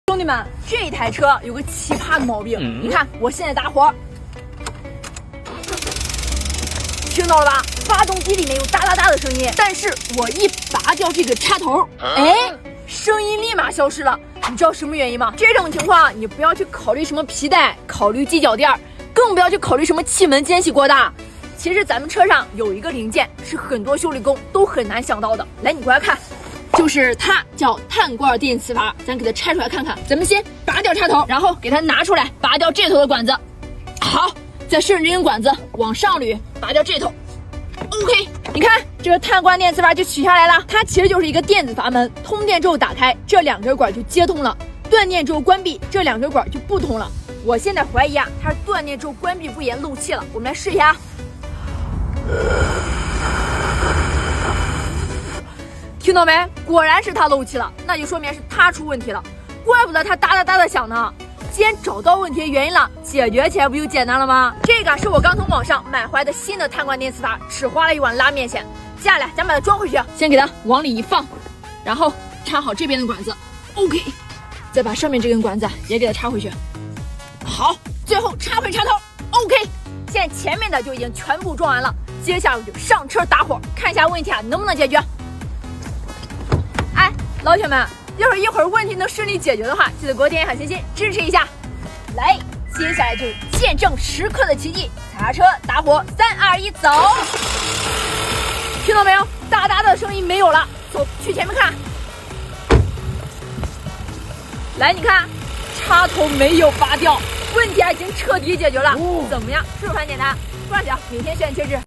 兄弟们，这台车有个奇葩的毛病，你看我现在打火，听到了吧？发动机里面有哒哒哒的声音，但是我一拔掉这个插头，哎，声音立马消失了。你知道什么原因吗？这种情况你不要去考虑什么皮带，考虑系脚垫，更不要去考虑什么气门间隙过大。其实咱们车上有一个零件是很多修理工都很难想到的，来，你过来看。就是它叫碳罐电磁阀，咱给它拆出来看看。咱们先拔掉插头，然后给它拿出来，拔掉这头的管子。好，再顺着这根管子往上捋，拔掉这头。OK， 你看这个碳罐电磁阀就取下来了。它其实就是一个电子阀门，通电之后打开，这两根管就接通了；断电之后关闭，这两根管就不通了。我现在怀疑啊，它是断电之后关闭不严漏气了。我们来试一下。听到没？果然是它漏气了，那就说明是它出问题了，怪不得它哒哒哒的响呢。既然找到问题的原因了，解决起来不就简单了吗？这个是我刚从网上买回来的新的碳罐电磁阀，只花了1碗拉面钱。接下来咱把它装回去，先给它往里一放，然后插好这边的管子 ，OK， 再把上面这根管子也给它插回去。好，最后插回插头 ，OK。现在前面的就已经全部装完了，接下来我就上车打火，看一下问题啊能不能解决。老铁们，要是一会儿问题能顺利解决的话，记得给我点小心心支持一下。来，接下来就是见证时刻的奇迹，踩刹车打火，3、2、1，走！听到没有？哒哒的声音没有了，走，去前面看。来，你看，插头没有拔掉，问题已经彻底解决了。怎么样？是不是很简单？不然讲，每天选切纸。